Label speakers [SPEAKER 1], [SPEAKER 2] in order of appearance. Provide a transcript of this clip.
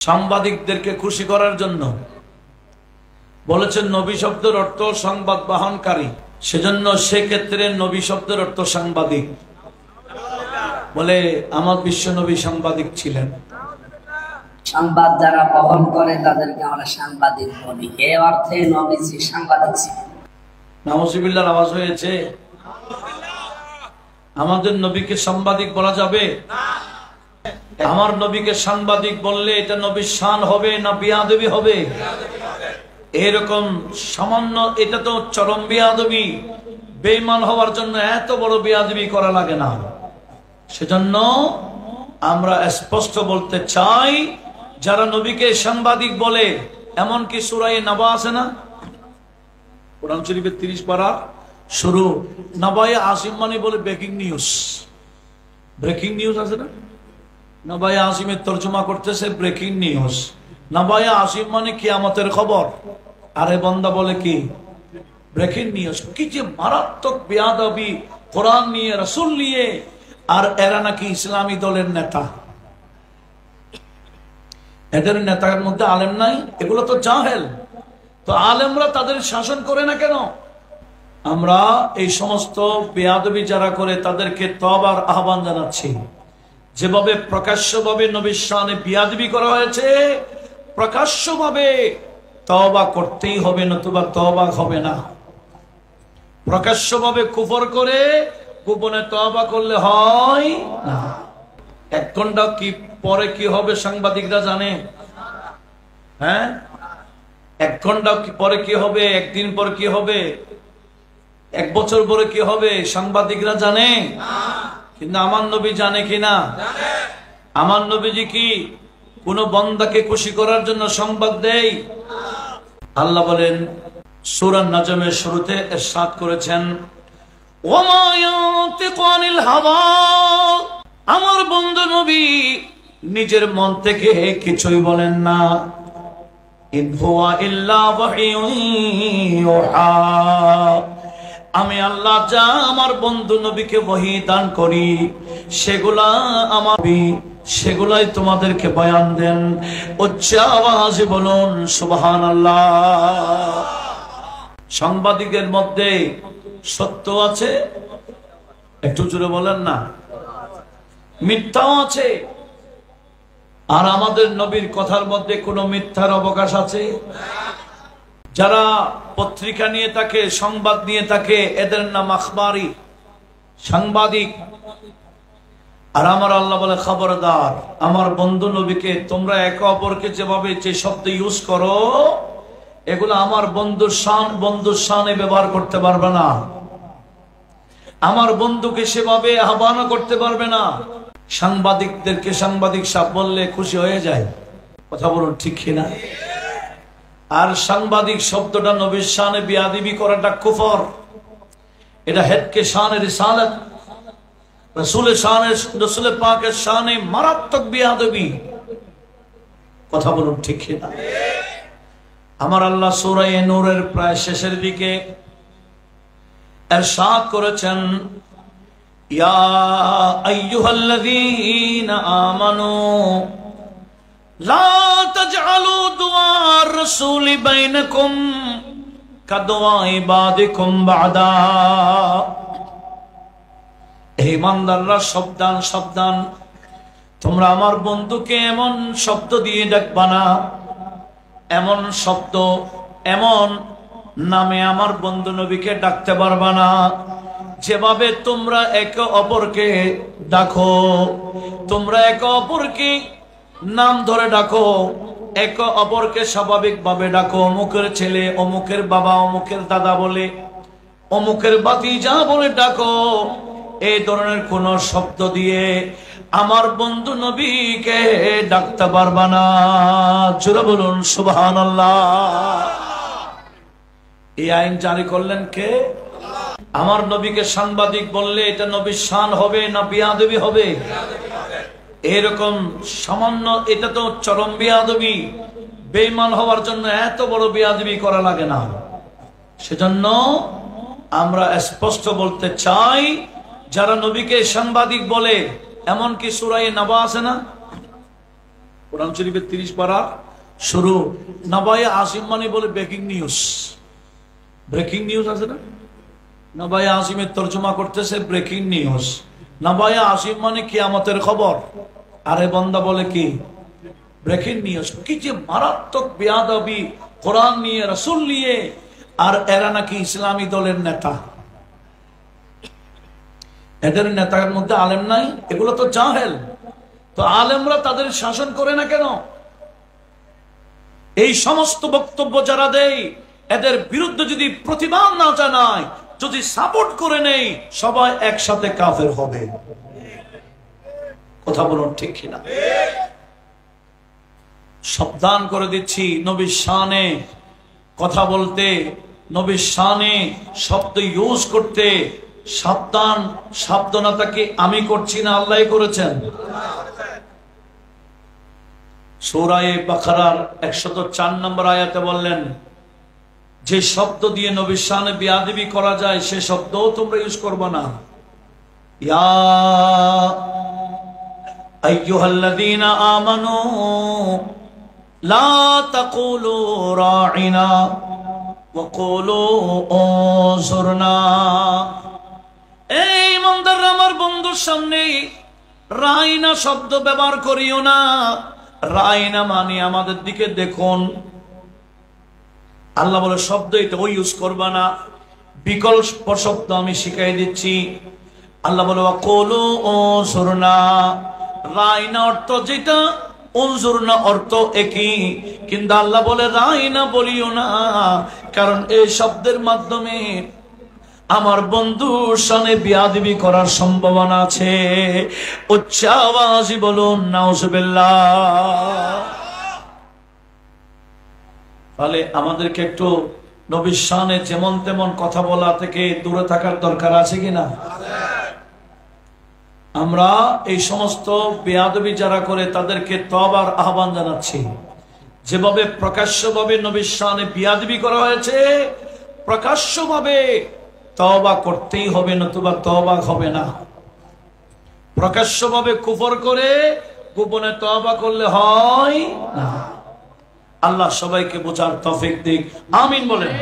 [SPEAKER 1] সাংবাদিকদেরকে খুশি করার জন্য বলেছেন নবী শব্দের অর্থ সংবাদ বহনকারী, সেজন্য সেক্ষেত্রে নবী শব্দের অর্থ সাংবাদিক। বলে আমার বিশ্ব নবী সাংবাদিক ছিলেন।
[SPEAKER 2] সংবাদ যারা বহন করে তাদেরকে আমরা সাংবাদিক বলি, এই অর্থে নবীজি সাংবাদিক ছিলেন।
[SPEAKER 1] নাউজুবিল্লাহর আওয়াজ হয়েছে। আমাদের নবীকে সাংবাদিক বলা যাবে? আমার নবীকে সাংবাদিক বললে এটা নবীর শান হবে না বিয়াদবি হবে? এরকম সামান্য, এটা তো চরম বিয়াদবি। বেঈমান হওয়ার জন্য এত বড় বিয়াদবি করা লাগে না। সেজন্য আমরা স্পষ্ট বলতে চাই, যারা নবীকে সাংবাদিক বলে, এমনকি সূরা নাবা আছে না, কোরআন শরীফের 30 পারা শুরু, নাবায়ে আসিম মানে বলে ব্রেকিং নিউজ। ব্রেকিং নিউজ আছে না, নাবায়ে আসিমের তর্জমা করতেছে ব্রেকিং নিউজ। নাবায়ে আসিম মানে কিয়ামতের খবর, আরে বান্দা বলে কি ব্রেকিং নিউজ। কি যে মারাত্মক বেয়াদবি কোরআন নিয়ে, রাসূল নিয়ে, আর এরা নাকি ইসলামী দলের নেতা। এদের নেতার মধ্যে আলেম নাই, এগুলো তো জাহেল। তো আলেমরা তাদের শাসন করে না কেন? আমরা এই সমস্ত বেয়াদবি যারা করে তাদেরকে তওবার আহ্বান জানাচ্ছি। যেভাবে প্রকাশ্যভাবে নবীর শানে বেয়াদবি করা হয়েছে, প্রকাশ্যভাবে তওবা করতেই হবে, নতুবা তওবা হবে না। প্রকাশ্যভাবে কুফর করে গোপনে তওবা করলে হয় না। 1 ঘন্টা কি পরে কি হবে সাংবাদিকরা জানে? হ্যাঁ, 1 ঘন্টা পরে কি হবে, 1 দিন পর কি হবে, 1 বছর পরে কি হবে সাংবাদিকরা জানে? কিন্তু আমার নবী জানে কিনা? আমার নবীজি কি কোন বান্দাকে খুশি করার জন্য সংবাদ দেয়? আল্লাহ বলেন সূরা নাজমের শুরুতে ইরশাদ করেছেন, ওমা ইয়ান্তিকু আনিল হাওয়া, আমার বন্ধু নবী নিজের মন থেকে কিছুই বলেন না। ইন হুয়া ইল্লা ওয়াহয়ুন ইউহা, আমি আল্লাহ যা আমার বন্ধু নবীকে ওহী দান করি সেগুলা সেগুলাই তোমাদেরকে বয়ান দেন। উচ্চ আওয়াজে বলুন সুবহানাল্লাহ। সাংবাদিকের মধ্যে সত্য আছে, একটু জোরে বলেন না, মিথ্যাও আছে। আর আমাদের নবীর কথার মধ্যে কোনো মিথ্যার অবকাশ আছে? যারা পত্রিকা নিয়ে থাকে, সংবাদ নিয়ে থাকে, এদের নাম আখবারি, সাংবাদিক। আর আমার আল্লাহ বলে খবরদার, আমার বন্ধু নবীকে তোমরা একে অপরকে যেভাবে যে শব্দ ইউজ করো, এগুলো আমার বন্ধুর শানে ব্যবহার করতে পারবে না। আমার বন্ধুকে সেভাবে আহ্বান করতে পারবে না। সাংবাদিকদেরকে সাংবাদিক সাহেব বললে খুশি হয়ে যায়, কথা বলুন ঠিক কিনা? আর সাংবাদিক শব্দটা নবীর শানে বিয়াদবি করাটা কুফর। এটা হেদকে শানে রিসালাত, রাসূলের পাকের শানে মারাত্মক বিয়াদবি, কথা বলুন ঠিক কিনা? আমার আল্লাহ সূরা নূরের প্রায় শেষের দিকে ইরশাদ করেছেন, ইয়া আইয়ুহাল্লাযীনা আমানু লা তাজআলু দুআর রাসূলি বাইনাকুম কাদুআ ইবাদিকুম বাদা। হে ইমানদাররা, সাবধান সাবধান, তোমরা আমার বন্ধুকে এমন শব্দ দিয়ে ডাকবা না, এমন শব্দ, এমন নামে আমার বন্ধু নবীকে ডাকতে পারবা না যেভাবে তোমরা একে অপরকে ডাকো। তোমরা একে অপরকে নাম ধরে ডাকো, একে অপরকে স্বাভাবিকভাবে ডাকো। অমুকের ছেলে অমুকের বাবা অমুকের দাদা বলে, অমুকের ভাতিজা বলে ডাকো। এই ধরনের কোন শব্দ দিয়ে আমার বন্ধু নবীকে ডাকতে পারবা না। জোরে বলুন সুবহানাল্লাহ। এই আইন জারি করলেন কে? আমার নবীকে সাংবাদিক বললে এটা নবীর শান হবে না বিয়াদবি হবে? এরকম সামান্য, এটা তো চরম বিয়াদবি। বেঈমান হওয়ার জন্য এত বড় বিয়াদবি করা লাগে না। সেজন্য আমরা স্পষ্ট বলতে চাই, যারা নবীকে সাংবাদিক বলে, এমনকি সূরা নাবা আছে না, কোরআন শরীফের 30 পারা শুরু। নাবায়ে আসিম মানে বলে ব্রেকিং নিউজ। ব্রেকিং নিউজ আছে না, নাবায়ে আসিমের তর্জমা করতেছে ব্রেকিং নিউজ। নাবায়ে আসিম মানে কিয়ামতের খবর, আরে বান্দা বলে কি ব্রেকিং নিউজ। কি যে মারাত্মক বেয়াদবি কোরআন নিয়ে, রাসূল নিয়ে, আর এরা নাকি ইসলামী দলের নেতা। এদের নেতার মধ্যে আলেম নাই, এগুলো তো জাহেল। তো আলেমরা তাদের শাসন করে না কেন? এই সমস্ত বক্তব্য যারা দেয় এদের বিরুদ্ধে যদি প্রতিবাদ না জানায়, যদি সাপোর্ট করে নেই, সবাই একসাথে কাফের হবে। কথা বলুন ঠিক কিনা? সাবধান করে দিচ্ছি, নবীর শানে কথা বলতে, নবীর শানে শব্দ ইউজ করতে সাবধান। সাবধানতাকে আমি করছি না, আল্লাহ করেছেন। সূরা বাকারার 104 নম্বর আয়াতে বললেন, যে শব্দ দিয়ে নবীর শানে বেয়াদবি করা যায় সে শব্দও তোমরা ইউজ করবে না। ইয়া আইয়ুহাল্লাযীনা আমানু লা তাকুলু রাঈনা ওয়া কুলু উনজুরনা। এই ইমানদাররা, আমার বন্ধুর সামনে রাঈনা শব্দ ব্যবহার করিও না। রাঈনা মানে আমাদের দিকে দেখুন। আল্লাহ বলে শব্দ এটা ওই ইউজ করবা না, বিকল্প শব্দ আমি শিখাই দিচ্ছি। আল্লাহ বলে ওয়াকুলু উনজুরনা। রাঈনা অর্থ যেটা, উনজুরনা অর্থ একই, কিন্তু আল্লাহ বলে রাঈনা বলিও না, কারণ এই শব্দের মাধ্যমে আমার বন্ধুর সামনে বেয়াদবি করার সম্ভাবনা আছে। উচ্চ আওয়াজে বলুন নাউজুবিল্লাহ। তাহলে আমাদেরকে একটু নবীর শানে যেমন তেমন কথা বলা থেকে দূরে থাকার দরকার আছে কিনা? আমরা এই সমস্ত বেয়াদবি যারা করে তাদেরকে তওবার আহ্বান জানাচ্ছি। যেভাবে প্রকাশ্যভাবে নবীর শানে বেয়াদবি করা হয়েছে, প্রকাশ্যভাবে তওবা করতেই হবে, নতুবা তওবা হবে না। প্রকাশ্যভাবে কুফর করে গোপনে তওবা করলে হয় না। আল্লাহ সবাইকে বোঝার তৌফিক দিক, আমিন বলেন।